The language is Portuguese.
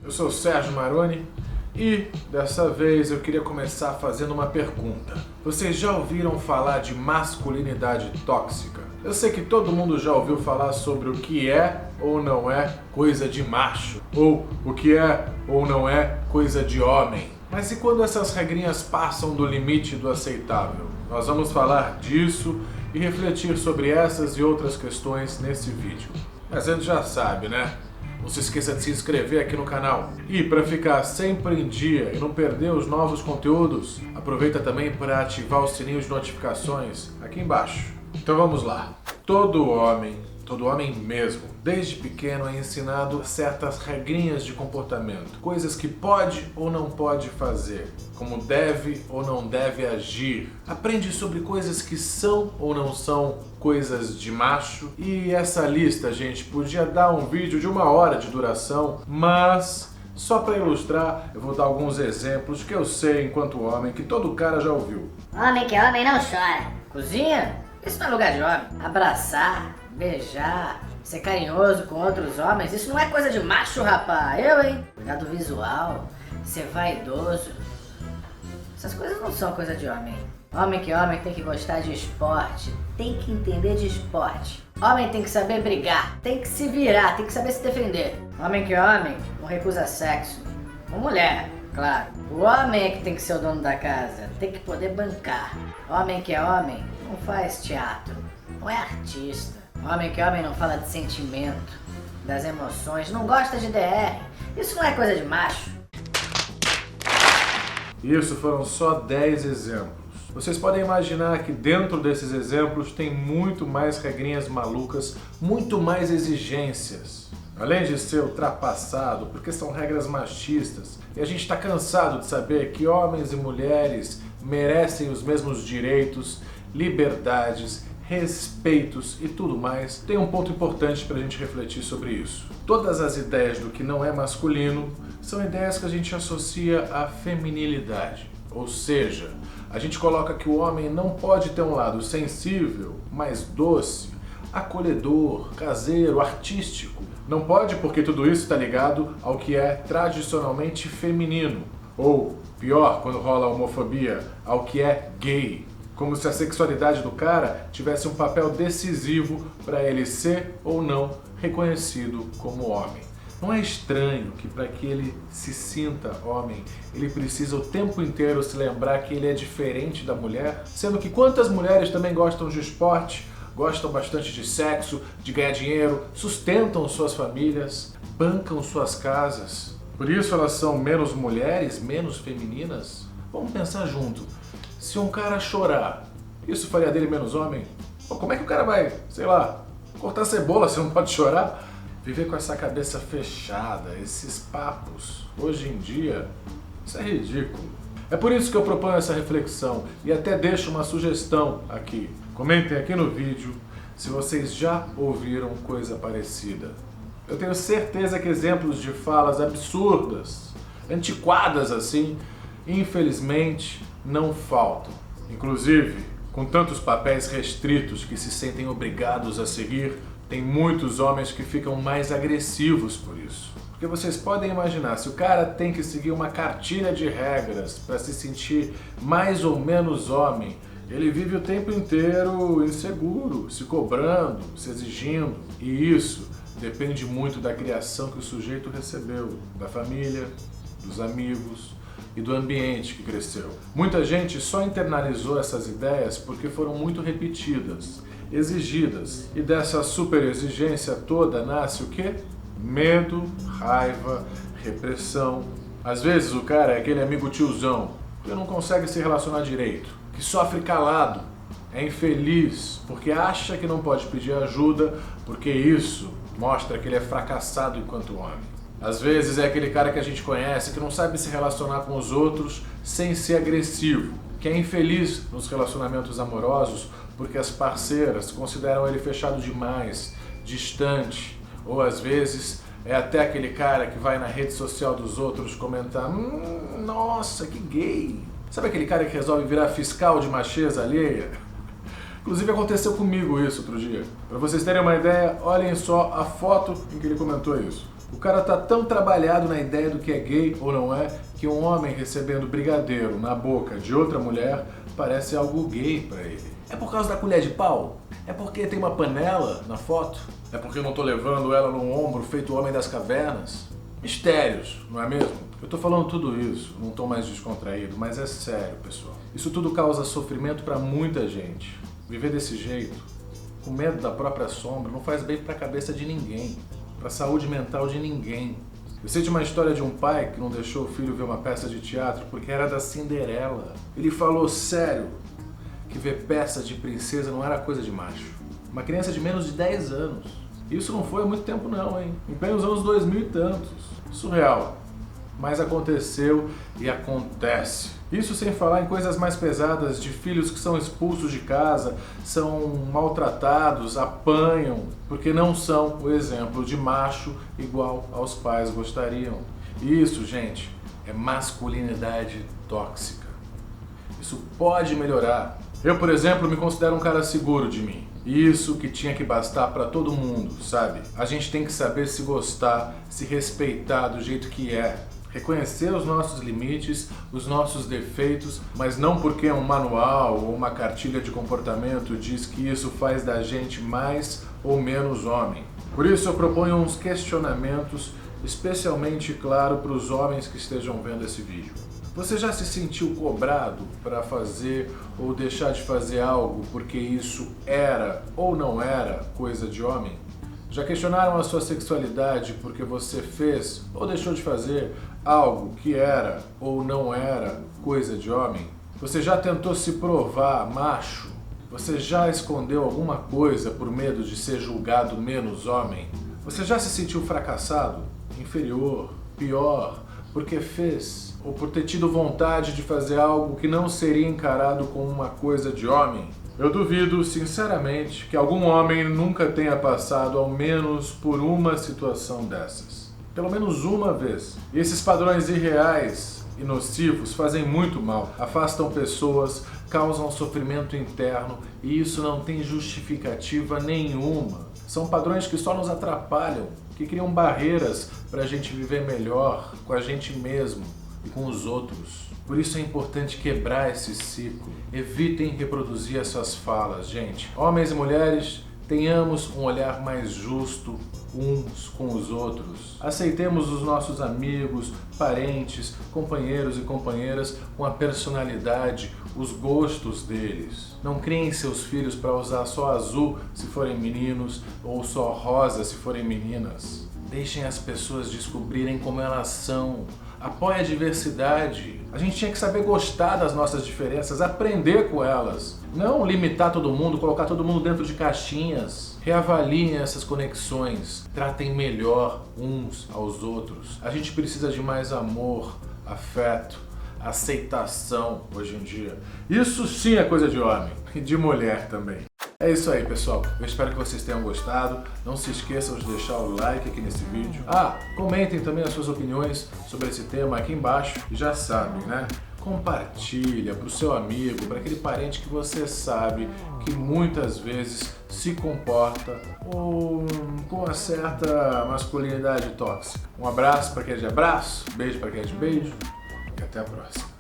Eu sou o Sérgio Maroni e dessa vez eu queria começar fazendo uma pergunta. Vocês já ouviram falar de masculinidade tóxica? Eu sei que todo mundo já ouviu falar sobre o que é ou não é coisa de macho, ou o que é ou não é coisa de homem. Mas e quando essas regrinhas passam do limite do aceitável? Nós vamos falar disso e refletir sobre essas e outras questões nesse vídeo. Mas a gente já sabe, né? Não se esqueça de se inscrever aqui no canal. E para ficar sempre em dia e não perder os novos conteúdos, aproveita também para ativar o sininho de notificações aqui embaixo. Então vamos lá. Todo homem mesmo, desde pequeno é ensinado certas regrinhas de comportamento, coisas que pode ou não pode fazer, como deve ou não deve agir. Aprende sobre coisas que são ou não são coisas de macho. E essa lista, gente, podia dar um vídeo de 1 hora de duração, mas só para ilustrar, eu vou dar alguns exemplos que eu sei enquanto homem, que todo cara já ouviu. Homem que é homem não chora. Cozinha? Isso não é lugar de homem. Abraçar, beijar, ser carinhoso com outros homens, isso não é coisa de macho, rapaz. Hein? Cuidar do visual, ser vaidoso. Essas coisas não são coisa de homem. Homem que é homem tem que gostar de esporte, tem que entender de esporte. Homem tem que saber brigar, tem que se virar, tem que saber se defender. Homem que é homem não recusa sexo. Com mulher, claro. O homem é que tem que ser o dono da casa, tem que poder bancar. Homem que é homem não faz teatro, não é artista. Homem que é homem não fala de sentimento, das emoções, não gosta de DR. Isso não é coisa de macho. Isso foram só 10 exemplos. Vocês podem imaginar que dentro desses exemplos tem muito mais regrinhas malucas, muito mais exigências. Além de ser ultrapassado, porque são regras machistas, e a gente está cansado de saber que homens e mulheres merecem os mesmos direitos, liberdades, respeitos e tudo mais, tem um ponto importante para a gente refletir sobre isso. Todas as ideias do que não é masculino são ideias que a gente associa à feminilidade. Ou seja, a gente coloca que o homem não pode ter um lado sensível, mais doce, acolhedor, caseiro, artístico. Não pode porque tudo isso está ligado ao que é tradicionalmente feminino. Ou, pior, quando rola a homofobia, ao que é gay. Como se a sexualidade do cara tivesse um papel decisivo para ele ser ou não reconhecido como homem. Não é estranho que para que ele se sinta homem, ele precisa o tempo inteiro se lembrar que ele é diferente da mulher? Sendo que quantas mulheres também gostam de esporte, gostam bastante de sexo, de ganhar dinheiro, sustentam suas famílias, bancam suas casas. Por isso elas são menos mulheres, menos femininas? Vamos pensar junto. Se um cara chorar, isso faria dele menos homem? Pô, como é que o cara vai, sei lá, cortar cebola se não pode chorar? Viver com essa cabeça fechada, esses papos, hoje em dia, isso é ridículo. É por isso que eu proponho essa reflexão e até deixo uma sugestão aqui. Comentem aqui no vídeo se vocês já ouviram coisa parecida. Eu tenho certeza que exemplos de falas absurdas, antiquadas assim, infelizmente, não faltam. Inclusive, com tantos papéis restritos que se sentem obrigados a seguir, tem muitos homens que ficam mais agressivos por isso. Porque vocês podem imaginar, se o cara tem que seguir uma cartilha de regras para se sentir mais ou menos homem, ele vive o tempo inteiro inseguro, se cobrando, se exigindo. E isso depende muito da criação que o sujeito recebeu, da família, dos amigos e do ambiente que cresceu. Muita gente só internalizou essas ideias porque foram muito repetidas, exigidas. E dessa super exigência toda nasce o quê? Medo, raiva, repressão. Às vezes o cara é aquele amigo tiozão que não consegue se relacionar direito, que sofre calado, é infeliz porque acha que não pode pedir ajuda porque isso mostra que ele é fracassado enquanto homem. Às vezes é aquele cara que a gente conhece que não sabe se relacionar com os outros sem ser agressivo, que é infeliz nos relacionamentos amorosos porque as parceiras consideram ele fechado demais, distante, ou às vezes é até aquele cara que vai na rede social dos outros comentar nossa, que gay. Sabe aquele cara que resolve virar fiscal de macheza alheia? Inclusive aconteceu comigo isso outro dia. Para vocês terem uma ideia, olhem só a foto em que ele comentou isso. O cara tá tão trabalhado na ideia do que é gay ou não é, que um homem recebendo brigadeiro na boca de outra mulher parece algo gay pra ele. É por causa da colher de pau? É porque tem uma panela na foto? É porque eu não tô levando ela no ombro feito o homem das cavernas? Mistérios, não é mesmo? Eu tô falando tudo isso, num tom mais descontraído, mas é sério, pessoal. Isso tudo causa sofrimento pra muita gente. Viver desse jeito, com medo da própria sombra, não faz bem pra cabeça de ninguém, pra saúde mental de ninguém. Eu sei de uma história de um pai que não deixou o filho ver uma peça de teatro porque era da Cinderela. Ele falou sério que ver peça de princesa não era coisa de macho. Uma criança de menos de 10 anos. Isso não foi há muito tempo não, hein? Em bem os anos 2000 e tantos. Surreal. Mas aconteceu e acontece. Isso sem falar em coisas mais pesadas de filhos que são expulsos de casa, são maltratados, apanham, porque não são o exemplo de macho igual aos pais gostariam. Isso, gente, é masculinidade tóxica. Isso pode melhorar. Eu, por exemplo, me considero um cara seguro de mim. Isso que tinha que bastar pra todo mundo, sabe? A gente tem que saber se gostar, se respeitar do jeito que é. Reconhecer os nossos limites, os nossos defeitos, mas não porque um manual ou uma cartilha de comportamento diz que isso faz da gente mais ou menos homem. Por isso eu proponho uns questionamentos, especialmente, claro, para os homens que estejam vendo esse vídeo. Você já se sentiu cobrado para fazer ou deixar de fazer algo porque isso era ou não era coisa de homem? Já questionaram a sua sexualidade porque você fez ou deixou de fazer algo que era ou não era coisa de homem? Você já tentou se provar macho? Você já escondeu alguma coisa por medo de ser julgado menos homem? Você já se sentiu fracassado, inferior, pior, porque fez ou por ter tido vontade de fazer algo que não seria encarado como uma coisa de homem? Eu duvido, sinceramente, que algum homem nunca tenha passado ao menos por uma situação dessas. Pelo menos uma vez. E esses padrões irreais e nocivos fazem muito mal, afastam pessoas, causam sofrimento interno e isso não tem justificativa nenhuma. São padrões que só nos atrapalham, que criam barreiras para a gente viver melhor com a gente mesmo e com os outros. Por isso é importante quebrar esse ciclo. Evitem reproduzir essas falas, gente. Homens e mulheres, tenhamos um olhar mais justo uns com os outros. Aceitemos os nossos amigos, parentes, companheiros e companheiras com a personalidade, os gostos deles. Não criem seus filhos para usar só azul se forem meninos ou só rosa se forem meninas. Deixem as pessoas descobrirem como elas são. Apoie a diversidade. A gente tinha que saber gostar das nossas diferenças, aprender com elas. Não limitar todo mundo, colocar todo mundo dentro de caixinhas. Reavaliem essas conexões. Tratem melhor uns aos outros. A gente precisa de mais amor, afeto, aceitação hoje em dia. Isso sim é coisa de homem e de mulher também. É isso aí, pessoal. Eu espero que vocês tenham gostado. Não se esqueçam de deixar o like aqui nesse vídeo. Comentem também as suas opiniões sobre esse tema aqui embaixo. E já sabem, né? Compartilha para o seu amigo, para aquele parente que você sabe que muitas vezes se comporta com uma certa masculinidade tóxica. Um abraço para quem é de abraço, beijo para quem é de beijo e até a próxima.